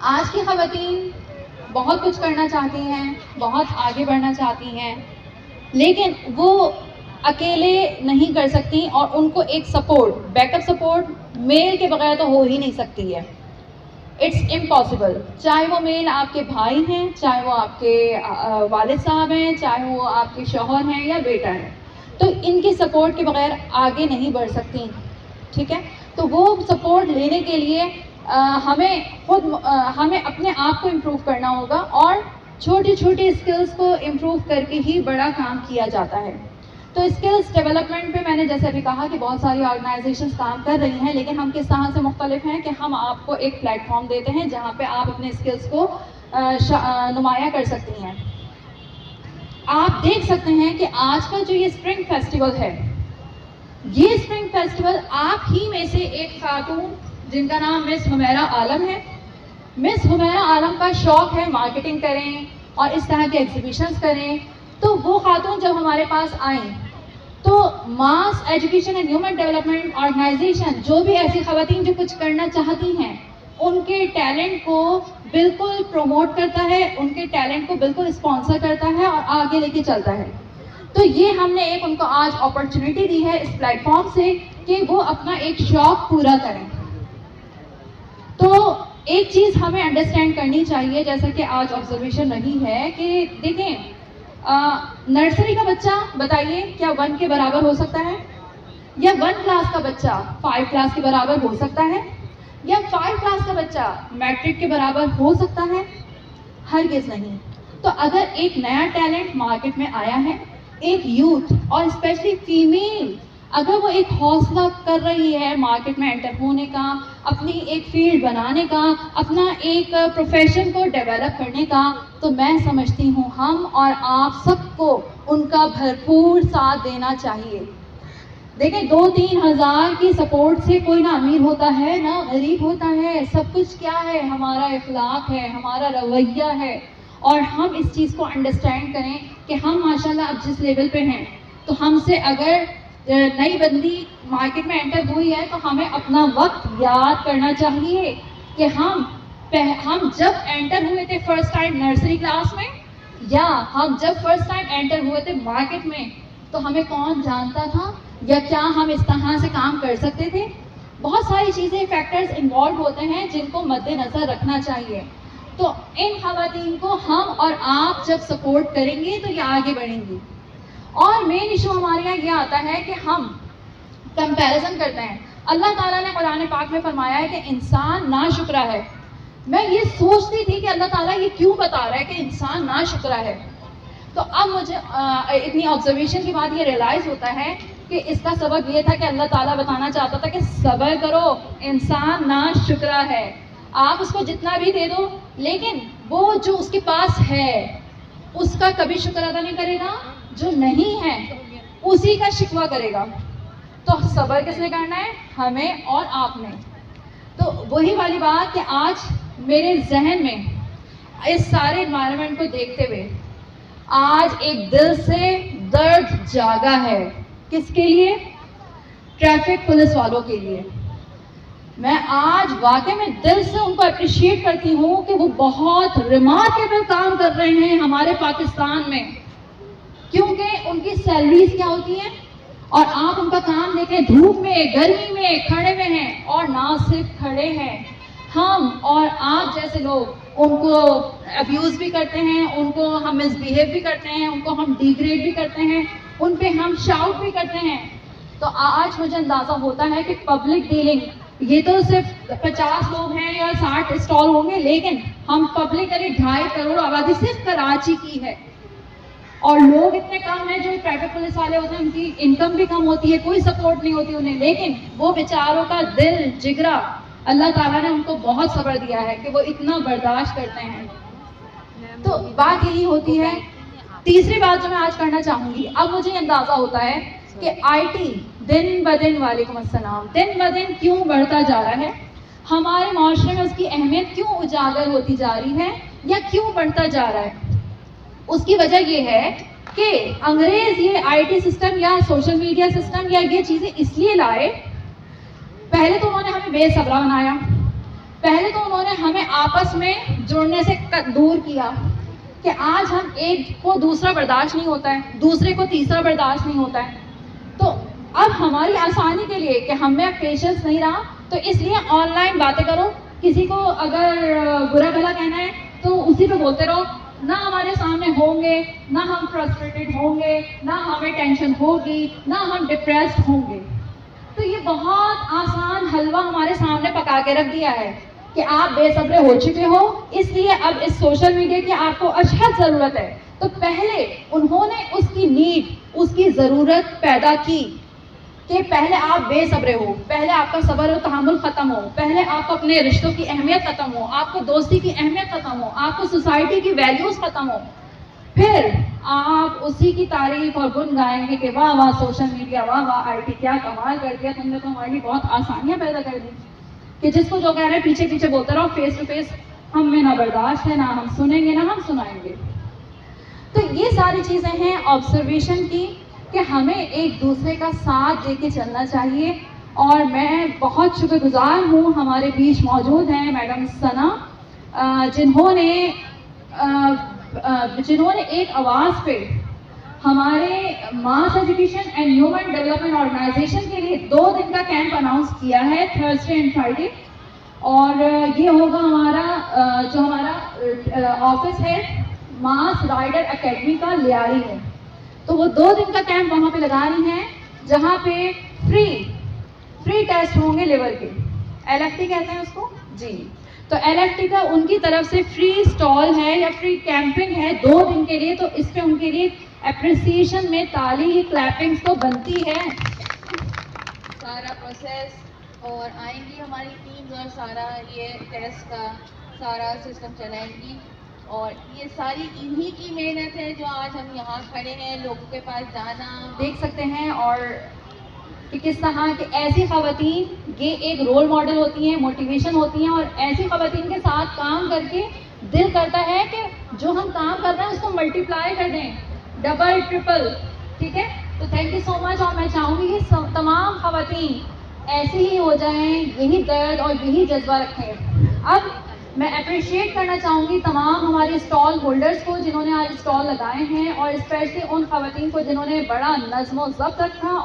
آج کی خواتین بہت کچھ کرنا چاہتی ہیں، بہت آگے بڑھنا چاہتی ہیں، لیکن وہ اکیلے نہیں کر سکتی، اور ان کو ایک support, backup support male کے بغیر تو ہو ہی نہیں سکتی ہے. It's impossible. چاہے وہ میل آپ کے بھائی ہیں، چاہے وہ آپ کے والد صاحب ہیں، چاہے وہ آپ کے شوہر ہیں یا بیٹا ہے، تو ان کی سپورٹ کے بغیر آگے نہیں بڑھ سکتی. ٹھیک ہے، تو وہ سپورٹ لینے کے لیے ہمیں اپنے آپ کو امپروو کرنا ہوگا، اور چھوٹی چھوٹی اسکلس کو امپروو کر کے ہی بڑا کام کیا جاتا ہے. تو اسکلس ڈیولپمنٹ پہ میں نے جیسے ابھی کہا کہ بہت ساری آرگنائزیشنز کام کر رہی ہیں، لیکن ہم کس طرح سے مختلف ہیں کہ ہم آپ کو ایک پلیٹ فارم دیتے ہیں جہاں پہ آپ اپنے اسکلس کو نمایاں کر سکتی ہیں. آپ دیکھ سکتے ہیں کہ آج کا جو یہ اسپرنگ فیسٹیول ہے، یہ اسپرنگ فیسٹیول آپ ہی میں سے ایک خاتون جن کا نام مس حمیرہ عالم ہے. مس حمیرہ عالم کا شوق ہے مارکیٹنگ کریں اور اس طرح کے ایگزیبیشنز کریں. تو وہ خاتون جب ہمارے پاس آئیں تو mass education and human development organisation جو بھی ایسی خواتین جو کچھ کرنا چاہتی ہیں ان کے ٹیلنٹ کو بالکل پروموٹ کرتا ہے، ان کے ٹیلنٹ کو بالکل اسپانسر کرتا ہے اور آگے لے کے چلتا ہے. تو یہ ہم نے ایک ان کو آج اپرچونٹی دی ہے اس پلیٹ فارم سے کہ وہ اپنا ایک شوق پورا کریں. تو ایک چیز ہمیں انڈرسٹینڈ کرنی چاہیے، جیسا کہ آج آبزرویشن رہی ہے کہ دیکھیں نرسری کا بچہ بتائیے کیا 1 کے برابر ہو سکتا ہے؟ یا 1 کلاس کا بچہ 5 کلاس کے برابر ہو سکتا ہے؟ یا 5 کلاس کا بچہ میٹرک کے برابر ہو سکتا ہے؟ ہرگز نہیں. تو اگر ایک نیا ٹیلنٹ مارکیٹ میں آیا ہے، ایک یوتھ اور اسپیشلی فیمیل اگر وہ ایک حوصلہ کر رہی ہے مارکیٹ میں انٹر ہونے کا، اپنی ایک فیلڈ بنانے کا، اپنا ایک پروفیشن کو ڈیولپ کرنے کا، تو میں سمجھتی ہوں ہم اور آپ سب کو ان کا بھرپور ساتھ دینا چاہیے. دیکھیں 2-3 ہزار کی سپورٹ سے کوئی نہ امیر ہوتا ہے نہ غریب ہوتا ہے. سب کچھ کیا ہے؟ ہمارا اخلاق ہے، ہمارا رویہ ہے. اور ہم اس چیز کو انڈرسٹینڈ کریں کہ ہم ماشاءاللہ اب جس لیول پہ ہیں، تو ہم سے اگر نئی بندی مارکیٹ میں انٹر ہوئی ہے تو ہمیں اپنا وقت یاد کرنا چاہیے کہ ہم جب انٹر ہوئے تھے فرسٹ ٹائم نرسری کلاس میں، یا ہم جب فرسٹ ٹائم انٹر ہوئے تھے مارکیٹ میں، تو ہمیں کون جانتا تھا، یا کیا ہم اس طرح سے کام کر سکتے تھے؟ بہت ساری چیزیں، فیکٹرز انوالو ہوتے ہیں جن کو مد نظر رکھنا چاہیے. تو ان خواتین کو ہم اور آپ جب سپورٹ کریں گے تو یہ آگے بڑھیں گی. اور مین ایشو ہمارے یہاں یہ آتا ہے کہ ہم کمپیریزن کرتے ہیں. اللہ تعالیٰ نے قرآن پاک میں فرمایا ہے کہ انسان ناشکرا ہے. میں یہ سوچتی تھی کہ اللہ تعالیٰ یہ کیوں بتا رہا ہے کہ انسان ناشکرا ہے. تو اب مجھے اتنی آبزرویشن کے بعد یہ ریئلائز ہوتا ہے کہ اس کا سبب یہ تھا کہ اللہ تعالیٰ بتانا چاہتا تھا کہ صبر کرو، انسان ناشکرا ہے. آپ اس کو جتنا بھی دے دو، لیکن وہ جو اس کے پاس ہے اس کا کبھی شکر ادا نہیں کرے گا، جو نہیں ہے اسی کا شکوہ کرے گا. تو صبر کس نے کرنا ہے؟ ہمیں اور آپ نے. تو وہی والی بات کہ آج میرے ذہن میں اس سارے انوائرمنٹ کو دیکھتے ہوئے آج ایک دل سے درد جاگا ہے. کس کے لیے؟ ٹریفک پولیس والوں کے لیے. میں آج واقعی میں دل سے ان کو اپریشیٹ کرتی ہوں کہ وہ بہت ریمارکیبل کام کر رہے ہیں ہمارے پاکستان میں، کیونکہ ان کی سیلریز کیا ہوتی ہیں، اور آپ ان کا کام دیکھیں، دھوپ میں گرمی میں کھڑے ہوئے ہیں. اور نہ صرف کھڑے ہیں، ہم اور آپ جیسے لوگ ان کو ابیوز بھی کرتے ہیں، ان کو ہم مس بیہیو بھی کرتے ہیں، ان کو ہم ڈیگریڈ بھی کرتے ہیں، ان پہ ہم شاؤٹ بھی کرتے ہیں. تو آج مجھے اندازہ ہوتا ہے کہ پبلک ڈیلنگ یہ تو صرف 50 لوگ ہیں یا 60 اسٹال ہوں گے، لیکن ہم پبلک 2.5 کروڑ آبادی صرف کراچی کی ہے، اور لوگ اتنے کم ہیں جو ٹریفک پولیس والے ہوتے ہیں، ان کی انکم بھی کم ہوتی ہے، کوئی سپورٹ نہیں ہوتی انہیں، لیکن وہ بیچاروں کا دل جگرا اللہ تعالیٰ نے ان کو بہت صبر دیا ہے کہ وہ اتنا برداشت کرتے ہیں. تو بات یہی ہوتی ہے. تیسری بات جو میں آج کرنا چاہوں گی، اب مجھے اندازہ ہوتا ہے کہ آئی ٹی دن بدن، وعلیکم السلام، دن بدن کیوں بڑھتا جا رہا ہے، ہمارے معاشرے میں اس کی اہمیت کیوں اجاگر ہوتی جا رہی ہے یا کیوں بڑھتا جا رہا ہے. اس کی وجہ یہ ہے کہ انگریز یہ آئی ٹی سسٹم یا سوشل میڈیا سسٹم یا یہ چیزیں اس لیے لائے، پہلے تو انہوں نے ہمیں بے صبرا بنایا، پہلے تو انہوں نے ہمیں آپس میں جڑنے سے دور کیا کہ آج ہم ایک کو دوسرا برداشت نہیں ہوتا ہے, دوسرے کو تیسرا برداشت نہیں ہوتا ہے. تو اب ہماری آسانی کے لیے کہ ہم میں پیشنس نہیں رہا, تو اس لیے آن لائن باتیں کرو. کسی کو اگر برا بھلا کہنا ہے تو اسی پہ بولتے رہو, نہ ہمارے سامنے ہوں گے, نہ ہم فرسٹریٹڈ ہوں گے, نہ ہمیں ٹینشن ہوگی, نہ ہم ڈپریسڈ ہوں گے. تو یہ بہت آسان حلوہ ہمارے سامنے پکا کے رکھ دیا ہے کہ آپ بے صبرے ہو چکے ہو, اس لیے اب اس سوشل میڈیا کی آپ کو اشد ضرورت ہے. تو پہلے انہوں نے اس کی نیڈ, اس کی ضرورت پیدا کی کہ پہلے آپ بے صبرے ہو, پہلے آپ کا صبر و تحمل ختم ہو, پہلے آپ کو اپنے رشتوں کی اہمیت ختم ہو, آپ کو دوستی کی اہمیت ختم ہو, آپ کو سوسائٹی کی ویلیوز ختم ہو. پھر آپ اسی کی تعریف اور گن گائیں گے کہ واہ واہ سوشل میڈیا, واہ واہ آئی ٹی, کیا کمال کر دیا تم نے, تو ہماری بہت آسانیاں پیدا کر دی. کہ جس کو جو کہہ رہے ہیں پیچھے پیچھے بولتے رہو, فیس ٹو فیس ہم میں نہ برداشت ہے, نہ ہم سنیں گے, نہ ہم سنائیں گے. تو یہ ساری چیزیں ہیں آبزرویشن کی کہ ہمیں ایک دوسرے کا ساتھ دے کے چلنا چاہیے. اور میں بہت شکر گزار ہوں, ہمارے بیچ موجود ہیں میڈم ثنا, جنہوں نے ایک آواز پہ ہمارے mass education and human development organisation کے لیے 2 دن کا کیمپ اناؤنس کیا ہے, تھرسڈے اینڈ فرائیڈے. اور یہ ہوگا ہمارا جو ہمارا آفس ہے ماس رائڈر اکیڈمی کا لیاری ہے. تو وہ 2 دن کا کیمپ وہاں پہ لگا رہی ہیں, جہاں پہ فری ٹیسٹ ہوں گے لیور کے, LFT کہتے ہیں اس کو جی. تو LFT کا ان کی طرف سے فری اسٹال ہے یا فری کیمپنگ ہے 2 دن کے لیے. تو اس پہ ان کے لیے اپریسیشن میں تالی کلیپنگس تو بنتی ہے. سارا پروسیس اور آئیں گی ہماری ٹیمز اور سارا یہ ٹیسٹ کا سارا سسٹم چلائیں گی. اور یہ ساری انہی کی محنت ہے جو آج ہم یہاں کھڑے ہیں, لوگوں کے پاس جانا دیکھ سکتے ہیں. اور کہ کس طرح کہ ایسی خواتین یہ ایک رول ماڈل ہوتی ہیں, موٹیویشن ہوتی ہیں, اور ایسی خواتین کے ساتھ کام کر کے دل کرتا ہے کہ جو ہم کام کر رہے ہیں اس کو ملٹیپلائی کر دیں, ڈبل ٹرپل. ٹھیک ہے, تو تھینک یو سو مچ. اور میں چاہوں گی کہ تمام خواتین ایسے ہی ہو جائیں, یہی درد اور یہی جذبہ رکھیں. اب میں اپریشیٹ کرنا چاہوں گی تمام ہماری اسٹال ہولڈرس کو جنہوں نے آج اسٹال لگائے ہیں, اور اسپیشلی ان خواتین کو جنہوں نے بڑا نظم و ضبط رکھا.